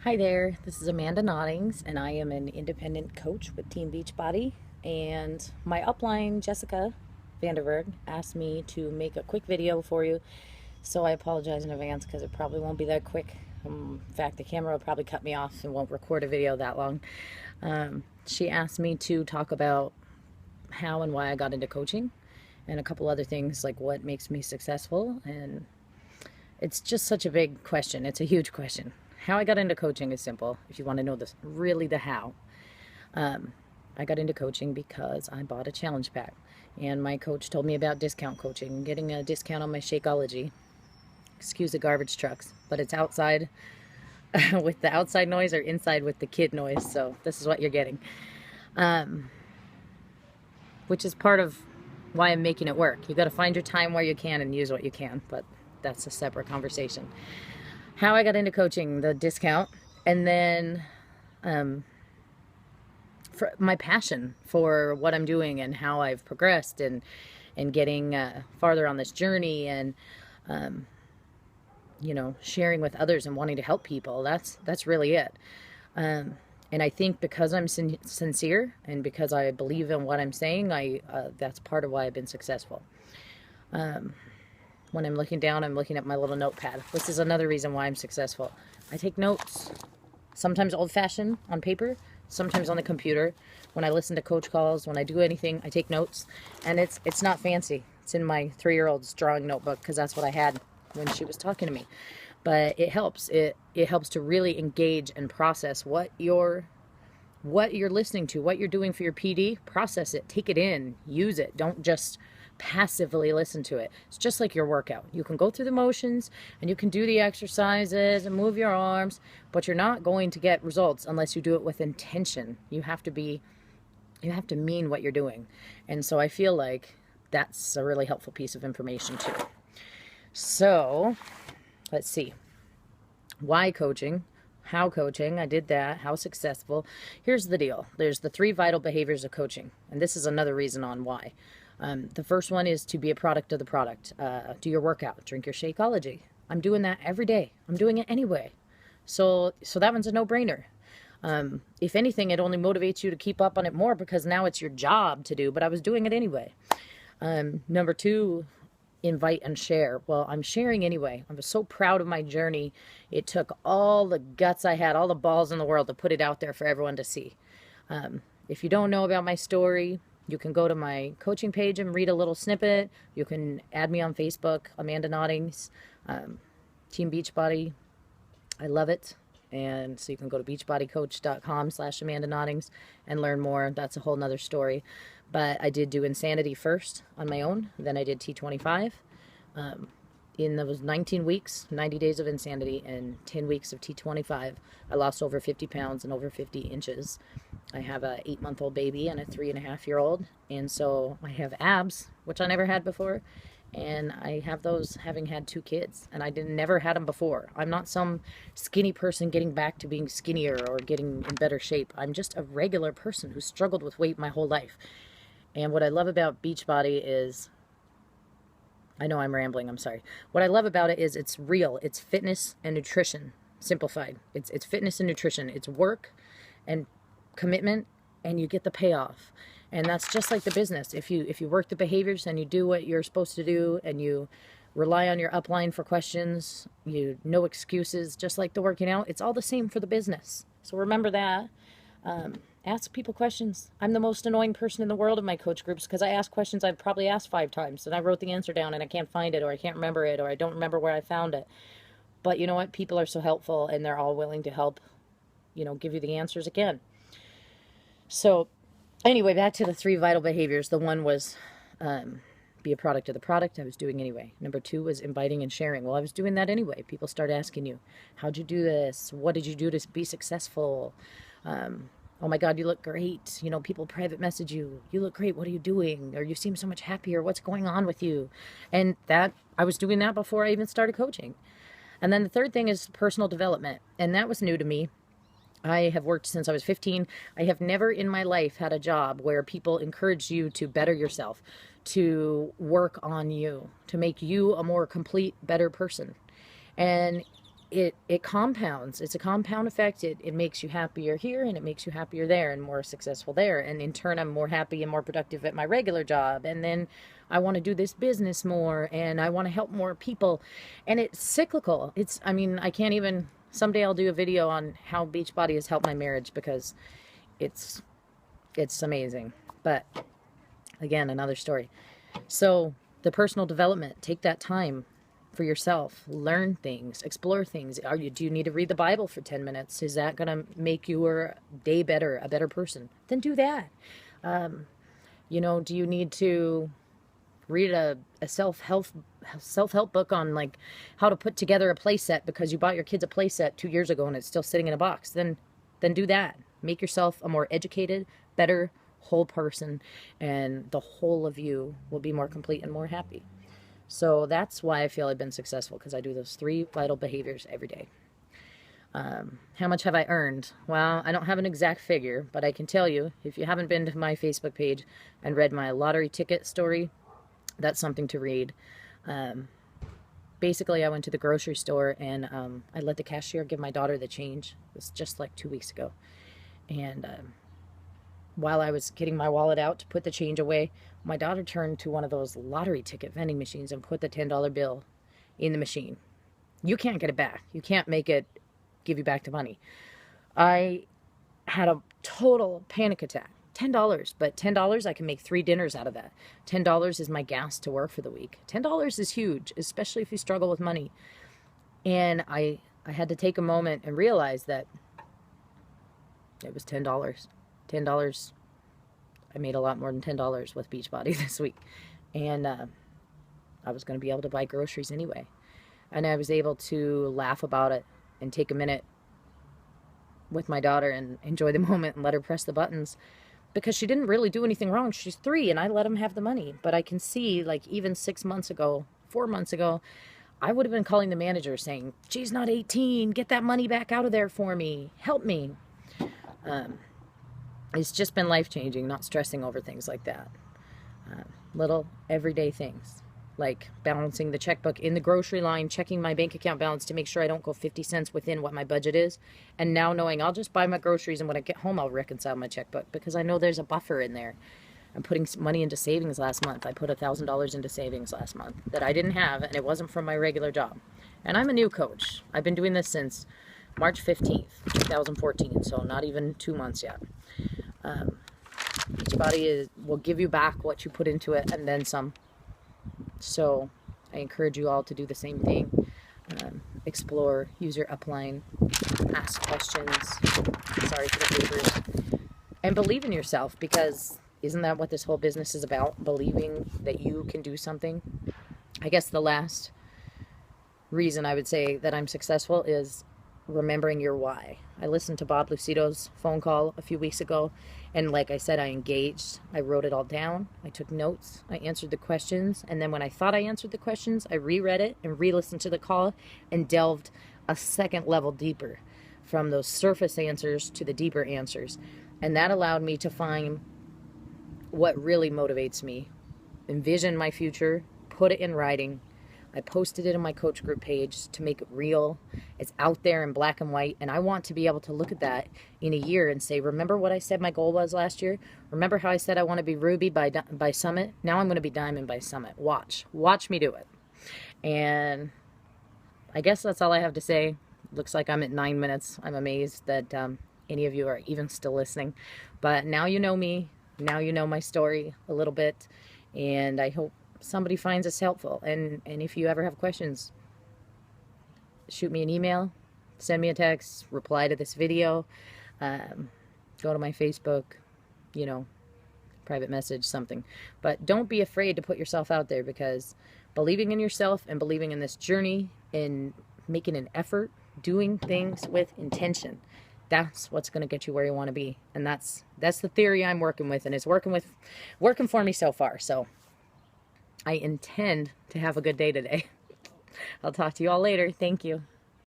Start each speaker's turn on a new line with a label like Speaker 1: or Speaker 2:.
Speaker 1: Hi there, this is Amanda Noddings, and I am an independent coach with Team Beachbody. And my upline, Jessica Vanderberg, asked me to make a quick video for you. So I apologize in advance because it probably won't be that quick. In fact, the camera will probably cut me off and won't record a video that long. She asked me to talk about how and why I got into coaching and a couple other things like what makes me successful. And it's just such a big question. It's a huge question. How I got into coaching is simple. If you want to know this, really the how. I got into coaching because I bought a challenge pack, and my coach told me about discount coaching, getting a discount on my Shakeology. Excuse the garbage trucks, but it's outside with the outside noise or inside with the kid noise. So this is what you're getting, which is part of why I'm making it work. You got to find your time where you can and use what you can, but that's a separate conversation. How I got into coaching, the discount, and then for my passion for what I'm doing and how I've progressed and getting farther on this journey, and sharing with others and wanting to help people. That's really it. And I think because I'm sincere and because I believe in what I'm saying, that's part of why I've been successful. When I'm looking down, I'm looking at my little notepad. This is another reason why I'm successful. I take notes, sometimes old-fashioned on paper, sometimes on the computer. When I listen to coach calls, when I do anything, I take notes. And it's not fancy. It's in my 3-year-old's drawing notebook because that's what I had when she was talking to me. But it helps. It helps to really engage and process what you're listening to, what you're doing for your PD. Process it, take it in, use it. Don't just passively listen to it. It's just like your workout. You can go through the motions and you can do the exercises and move your arms, but you're not going to get results unless you do it with intention. You have to mean what you're doing. And so I feel like that's a really helpful piece of information too. So let's see. Why coaching? How coaching? I did that. How successful? Here's the deal. There's the 3 vital behaviors of coaching. And this is another reason on why. The first one is to be a product of the product. Do your workout. Drink your Shakeology. I'm doing that every day. I'm doing it anyway. So that one's a no-brainer. If anything, it only motivates you to keep up on it more because now it's your job to do, but I was doing it anyway. Number 2, invite and share. Well, I'm sharing anyway. I'm so proud of my journey. It took all the guts I had, all the balls in the world to put it out there for everyone to see. If you don't know about my story, you can go to my coaching page and read a little snippet. You can add me on Facebook, Amanda Noddings, Team Beachbody. I love it. And so you can go to beachbodycoach.com/Amanda Noddings and learn more. That's a whole nother story. But I did do Insanity first on my own. Then I did T25. In those 19 weeks, 90 days of Insanity and 10 weeks of T25, I lost over 50 pounds and over 50 inches. I have a 8-month-old baby and a 3.5-year-old. And so I have abs, which I never had before. And I have those having had 2 kids, and I never had them before. I'm not some skinny person getting back to being skinnier or getting in better shape. I'm just a regular person who struggled with weight my whole life. And what I love about Beachbody is, I know I'm rambling, I'm sorry. What I love about it is it's real. It's fitness and nutrition, simplified. It's fitness and nutrition. It's work and commitment, and you get the payoff. And that's just like the business. If you work the behaviors and you do what you're supposed to do and you rely on your upline for questions, no excuses, just like the working out, it's all the same for the business. So remember that. Ask people questions. I'm the most annoying person in the world in my coach groups because I ask questions I've probably asked 5 times and I wrote the answer down and I can't find it, or I can't remember it, or I don't remember where I found it. But you know what? People are so helpful and they're all willing to help, give you the answers again. So anyway, back to the 3 vital behaviors. The one was be a product of the product. I was doing anyway. Number 2 was inviting and sharing. Well, I was doing that anyway. People start asking you, how'd you do this? What did you do to be successful? Oh my God, you look great. People private message you. You look great. What are you doing? Or you seem so much happier. What's going on with you? And I was doing that before I even started coaching. And then the third thing is personal development. And that was new to me. I have worked since I was 15. I have never in my life had a job where people encourage you to better yourself, to work on you, to make you a more complete, better person. And it compounds. It's a compound effect. It makes you happier here, and it makes you happier there, and more successful there. And in turn, I'm more happy and more productive at my regular job. And then I want to do this business more, and I want to help more people. And it's cyclical. I mean, I can't even, someday I'll do a video on how Beachbody has helped my marriage, because it's amazing. But again, another story. So the personal development, take that time for yourself, learn things, explore things. Do you need to read the Bible for 10 minutes? Is that going to make your day better, a better person? Then do that. Do you need to read a self-help book on like how to put together a play set because you bought your kids a play set 2 years ago and it's still sitting in a box? Then do that. Make yourself a more educated, better, whole person, and the whole of you will be more complete and more happy. So that's why I feel I've been successful, because I do those 3 vital behaviors every day. How much have I earned? Well, I don't have an exact figure, but I can tell you, if you haven't been to my Facebook page and read my lottery ticket story, that's something to read. Basically, I went to the grocery store and I let the cashier give my daughter the change. It was just like 2 weeks ago. And while I was getting my wallet out to put the change away, my daughter turned to one of those lottery ticket vending machines and put the $10 bill in the machine. You can't get it back. You can't make it give you back the money. I had a total panic attack. $10, but $10, I can make 3 dinners out of that. $10 is my gas to work for the week. $10 is huge, especially if you struggle with money. And I had to take a moment and realize that it was $10. $10. I made a lot more than $10 with Beachbody this week. And I was going to be able to buy groceries anyway. And I was able to laugh about it and take a minute with my daughter and enjoy the moment and let her press the buttons, because she didn't really do anything wrong. She's 3 and I let him have the money. But I can see, like, even 6 months ago, 4 months ago, I would have been calling the manager saying, she's not 18. Get that money back out of there for me. Help me. It's just been life-changing, not stressing over things like that. Little everyday things, like balancing the checkbook in the grocery line, checking my bank account balance to make sure I don't go 50 cents within what my budget is, and now knowing I'll just buy my groceries and when I get home I'll reconcile my checkbook because I know there's a buffer in there. I'm putting money into savings last month. I put $1,000 into savings last month that I didn't have, and it wasn't from my regular job. And I'm a new coach. I've been doing this since March 15th, 2014, so not even 2 months yet. Beachbody will give you back what you put into it and then some. So I encourage you all to do the same thing. Explore, use your upline, ask questions. Sorry for the papers. And believe in yourself, because isn't that what this whole business is about? Believing that you can do something. I guess the last reason I would say that I'm successful is remembering your why. I listened to Bob Lucido's phone call a few weeks ago, and like I said, I engaged. I wrote it all down. I took notes. I answered the questions, and then when I thought I answered the questions, I reread it and re-listened to the call and delved a second level deeper, from those surface answers to the deeper answers. And that allowed me to find what really motivates me, envision my future, put it in writing. I posted it on my coach group page to make it real. It's out there in black and white, and I want to be able to look at that in a year and say, remember what I said my goal was last year? Remember how I said I want to be Ruby by Summit? Now I'm going to be Diamond by Summit. Watch me do it. And I guess that's all I have to say. Looks like I'm at 9 minutes. I'm amazed that any of you are even still listening. But now you know me. Now you know my story a little bit, and I hope somebody finds this helpful. And if you ever have questions, shoot me an email, send me a text, reply to this video, go to my Facebook, private message, something. But don't be afraid to put yourself out there, because believing in yourself and believing in this journey and making an effort, doing things with intention, that's what's going to get you where you want to be. And that's the theory I'm working with, and it's working for me so far. So I intend to have a good day today. I'll talk to you all later. Thank you.